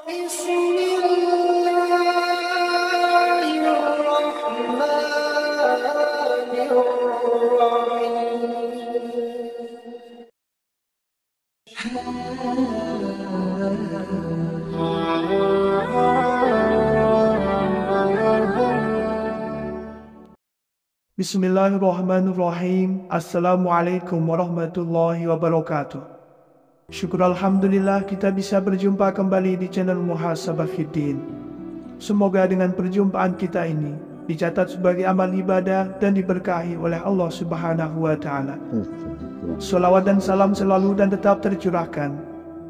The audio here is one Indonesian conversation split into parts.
Bismillahirrahmanirrahim. Bismillahirrahmanirrahim. Assalamualaikum warahmatullahi wabarakatuh. Syukur Alhamdulillah kita bisa berjumpa kembali di channel Muhasabah Fiddin. Semoga dengan perjumpaan kita ini dicatat sebagai amal ibadah dan diberkahi oleh Allah Subhanahu wa Ta'ala. Salawat dan salam selalu dan tetap tercurahkan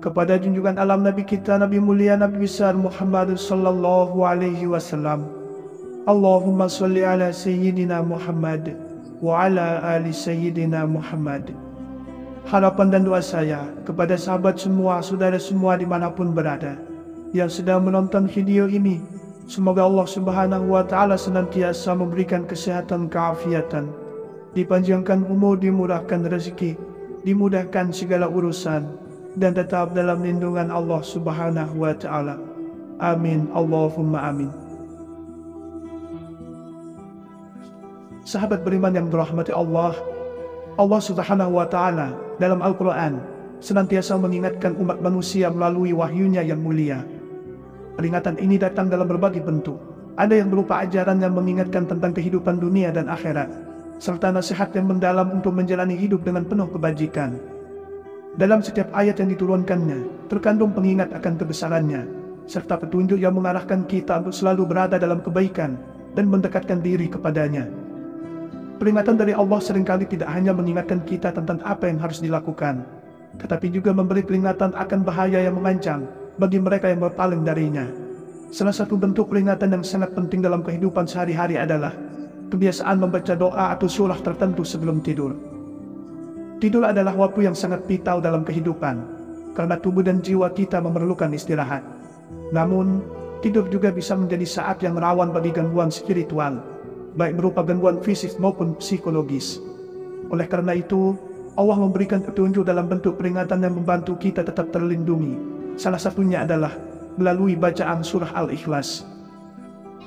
kepada junjungan alam Nabi kita, Nabi mulia, Nabi besar Muhammad sallallahu alaihi wasallam. Allahumma salli ala Sayyidina Muhammad wa ala ali Sayyidina Muhammad. Harapan dan doa saya kepada sahabat semua, saudara semua dimanapun berada yang sedang menonton video ini, semoga Allah Subhanahu wa Ta'ala senantiasa memberikan kesehatan, keafiatan, dipanjangkan umur, dimurahkan rezeki, dimudahkan segala urusan, dan tetap dalam lindungan Allah Subhanahu wa Ta'ala. Amin, Allahumma amin. Sahabat beriman yang dirahmati Allah, Allah Subhanahu wa Ta'ala dalam Al-Quran senantiasa mengingatkan umat manusia melalui wahyunya yang mulia. Peringatan ini datang dalam berbagai bentuk. Ada yang berupa ajaran yang mengingatkan tentang kehidupan dunia dan akhirat, serta nasihat yang mendalam untuk menjalani hidup dengan penuh kebajikan. Dalam setiap ayat yang diturunkannya terkandung pengingat akan kebesarannya, serta petunjuk yang mengarahkan kita untuk selalu berada dalam kebaikan dan mendekatkan diri kepadanya. Peringatan dari Allah seringkali tidak hanya mengingatkan kita tentang apa yang harus dilakukan, tetapi juga memberi peringatan akan bahaya yang mengancam bagi mereka yang berpaling darinya. Salah satu bentuk peringatan yang sangat penting dalam kehidupan sehari-hari adalah kebiasaan membaca doa atau surah tertentu sebelum tidur. Tidur adalah waktu yang sangat vital dalam kehidupan, karena tubuh dan jiwa kita memerlukan istirahat. Namun, tidur juga bisa menjadi saat yang rawan bagi gangguan spiritual, baik berupa gangguan fisik maupun psikologis. Oleh karena itu, Allah memberikan petunjuk dalam bentuk peringatan yang membantu kita tetap terlindungi. Salah satunya adalah melalui bacaan surah Al-Ikhlas.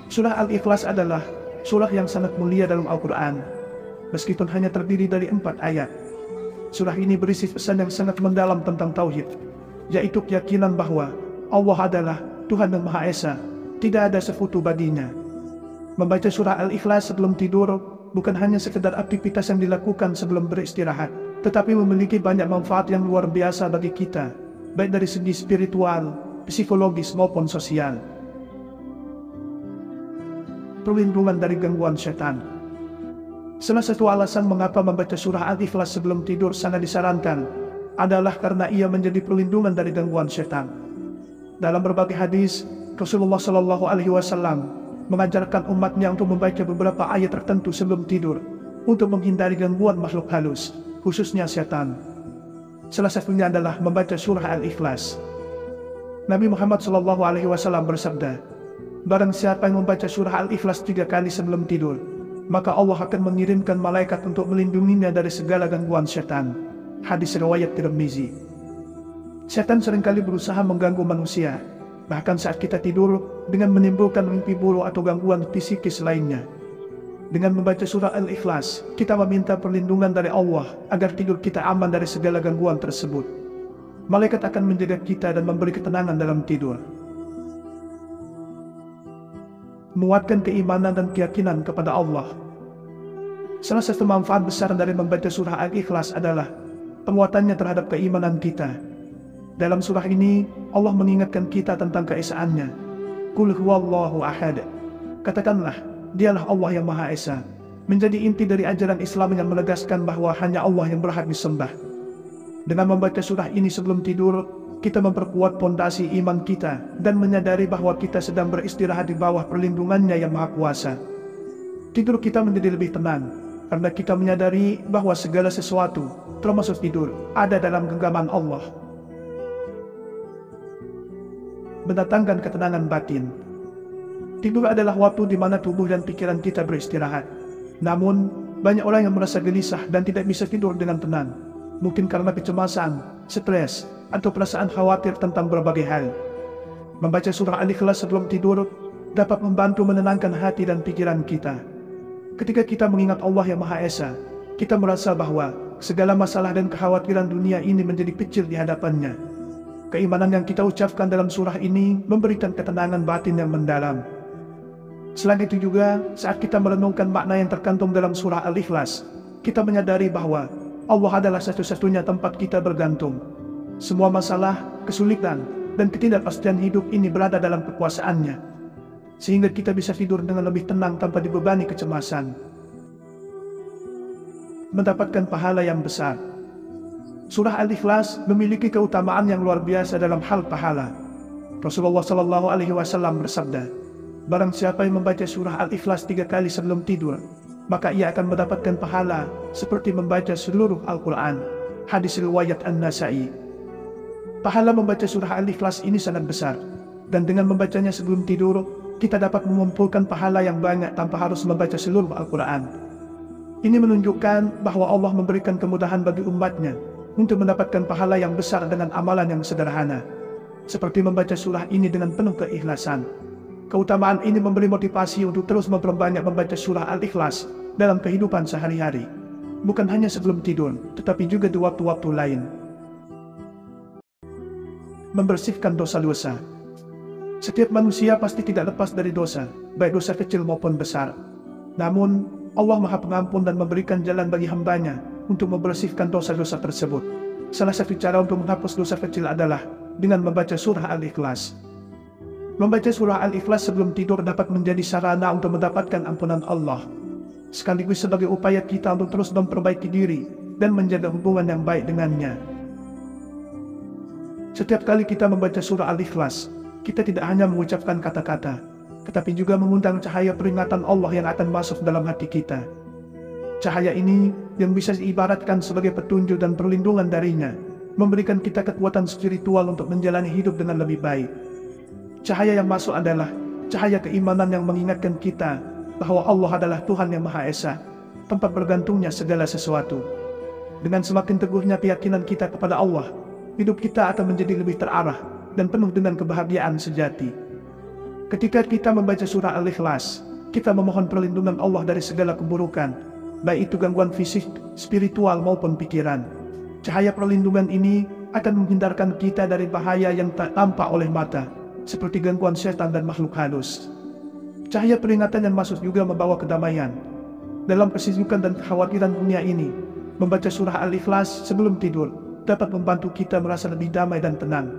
Surah Al-Ikhlas adalah surah yang sangat mulia dalam Al-Quran, meskipun hanya terdiri dari 4 ayat. Surah ini berisi pesan yang sangat mendalam tentang tauhid, yaitu keyakinan bahwa Allah adalah Tuhan yang Maha Esa, tidak ada sekutu baginya. Membaca surah Al-Ikhlas sebelum tidur bukan hanya sekedar aktivitas yang dilakukan sebelum beristirahat, tetapi memiliki banyak manfaat yang luar biasa bagi kita, baik dari segi spiritual, psikologis maupun sosial. Perlindungan dari gangguan setan. Salah satu alasan mengapa membaca surah Al-Ikhlas sebelum tidur sangat disarankan adalah karena ia menjadi perlindungan dari gangguan setan. Dalam berbagai hadis, Rasulullah Shallallahu Alaihi Wasallam mengajarkan umatnya untuk membaca beberapa ayat tertentu sebelum tidur untuk menghindari gangguan makhluk halus, khususnya setan. Salah satunya adalah membaca surah Al-Ikhlas. Nabi Muhammad SAW bersabda, barang siapa yang membaca surah Al-Ikhlas 3 kali sebelum tidur, maka Allah akan mengirimkan malaikat untuk melindunginya dari segala gangguan setan. Hadis riwayat Tirmizi. Setan seringkali berusaha mengganggu manusia, bahkan saat kita tidur, dengan menimbulkan mimpi buruk atau gangguan psikis lainnya. Dengan membaca surah Al-Ikhlas, kita meminta perlindungan dari Allah agar tidur kita aman dari segala gangguan tersebut. Malaikat akan menjaga kita dan memberi ketenangan dalam tidur. Menguatkan keimanan dan keyakinan kepada Allah. Salah satu manfaat besar dari membaca surah Al-Ikhlas adalah penguatannya terhadap keimanan kita. Dalam surah ini, Allah mengingatkan kita tentang keesaannya. Qul huwallahu ahad. Katakanlah, dialah Allah yang Maha Esa. Menjadi inti dari ajaran Islam yang menegaskan bahwa hanya Allah yang berhak disembah. Dengan membaca surah ini sebelum tidur, kita memperkuat fondasi iman kita dan menyadari bahwa kita sedang beristirahat di bawah perlindungannya yang Maha Kuasa. Tidur kita menjadi lebih tenang, karena kita menyadari bahwa segala sesuatu, termasuk tidur, ada dalam genggaman Allah. Mendatangkan ketenangan batin. Tidur adalah waktu di mana tubuh dan pikiran kita beristirahat. Namun, banyak orang yang merasa gelisah dan tidak bisa tidur dengan tenang. Mungkin karena kecemasan, stres, atau perasaan khawatir tentang berbagai hal. Membaca surah Al-Ikhlas sebelum tidur dapat membantu menenangkan hati dan pikiran kita. Ketika kita mengingat Allah yang Maha Esa, kita merasa bahwa segala masalah dan kekhawatiran dunia ini menjadi kecil di hadapannya. Keimanan yang kita ucapkan dalam surah ini memberikan ketenangan batin yang mendalam. Selain itu juga, saat kita merenungkan makna yang tercantum dalam surah Al-Ikhlas, kita menyadari bahwa Allah adalah satu-satunya tempat kita bergantung. Semua masalah, kesulitan, dan ketidakpastian hidup ini berada dalam kekuasaannya, sehingga kita bisa tidur dengan lebih tenang tanpa dibebani kecemasan. Mendapatkan pahala yang besar. Surah Al-Ikhlas memiliki keutamaan yang luar biasa dalam hal pahala. Rasulullah SAW bersabda, "Barang siapa yang membaca surah Al-Ikhlas 3 kali sebelum tidur, maka ia akan mendapatkan pahala seperti membaca seluruh Al-Quran." Hadis riwayat An-Nasa'i. Pahala membaca surah Al-Ikhlas ini sangat besar, dan dengan membacanya sebelum tidur, kita dapat mengumpulkan pahala yang banyak tanpa harus membaca seluruh Al-Quran. Ini menunjukkan bahwa Allah memberikan kemudahan bagi umatnya untuk mendapatkan pahala yang besar dengan amalan yang sederhana, seperti membaca surah ini dengan penuh keikhlasan. Keutamaan ini memberi motivasi untuk terus memperbanyak membaca surah Al-Ikhlas dalam kehidupan sehari-hari, bukan hanya sebelum tidur, tetapi juga di waktu-waktu lain. Membersihkan dosa-dosa. Setiap manusia pasti tidak lepas dari dosa, baik dosa kecil maupun besar. Namun, Allah Maha Pengampun dan memberikan jalan bagi hambanya untuk membersihkan dosa-dosa tersebut. Salah satu cara untuk menghapus dosa kecil adalah dengan membaca surah Al-Ikhlas. Membaca surah Al-Ikhlas sebelum tidur dapat menjadi sarana untuk mendapatkan ampunan Allah, sekaligus sebagai upaya kita untuk terus memperbaiki diri dan menjaga hubungan yang baik dengannya. Setiap kali kita membaca surah Al-Ikhlas, kita tidak hanya mengucapkan kata-kata, tetapi juga mengundang cahaya peringatan Allah yang akan masuk dalam hati kita. Cahaya ini yang bisa diibaratkan sebagai petunjuk dan perlindungan darinya, memberikan kita kekuatan spiritual untuk menjalani hidup dengan lebih baik. Cahaya yang masuk adalah cahaya keimanan yang mengingatkan kita bahwa Allah adalah Tuhan yang Maha Esa, tempat bergantungnya segala sesuatu. Dengan semakin teguhnya keyakinan kita kepada Allah, hidup kita akan menjadi lebih terarah dan penuh dengan kebahagiaan sejati. Ketika kita membaca surah Al-Ikhlas, kita memohon perlindungan Allah dari segala keburukan, baik itu gangguan fisik, spiritual maupun pikiran. Cahaya perlindungan ini akan menghindarkan kita dari bahaya yang tak tampak oleh mata, seperti gangguan setan dan makhluk halus. Cahaya peringatan yang masuk juga membawa kedamaian. Dalam kesibukan dan kekhawatiran dunia ini, membaca surah Al-Ikhlas sebelum tidur dapat membantu kita merasa lebih damai dan tenang.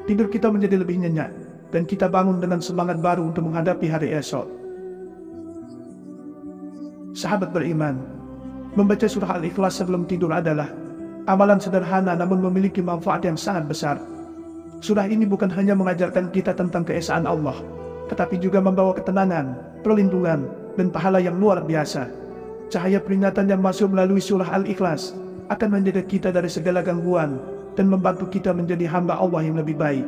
Tidur kita menjadi lebih nyenyak, dan kita bangun dengan semangat baru untuk menghadapi hari esok. Sahabat beriman, membaca surah Al-Ikhlas sebelum tidur adalah amalan sederhana namun memiliki manfaat yang sangat besar. Surah ini bukan hanya mengajarkan kita tentang keesaan Allah, tetapi juga membawa ketenangan, perlindungan, dan pahala yang luar biasa. Cahaya peringatan yang masuk melalui surah Al-Ikhlas akan menjaga kita dari segala gangguan dan membantu kita menjadi hamba Allah yang lebih baik.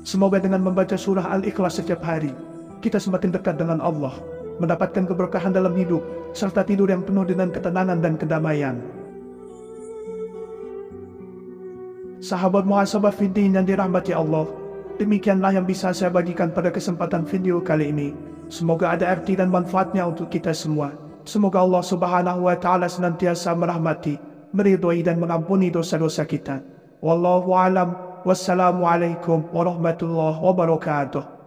Semoga dengan membaca surah Al-Ikhlas setiap hari, kita semakin dekat dengan Allah, mendapatkan keberkahan dalam hidup, serta tidur yang penuh dengan ketenangan dan kedamaian. Sahabat muhasabah fiddin yang dirahmati Allah, demikianlah yang bisa saya bagikan pada kesempatan video kali ini. Semoga ada arti dan manfaatnya untuk kita semua. Semoga Allah Subhanahu wa Ta'ala senantiasa merahmati, meridhoi dan mengampuni dosa-dosa kita. Wallahu a'lam. Wassalamualaikum warahmatullahi wabarakatuh.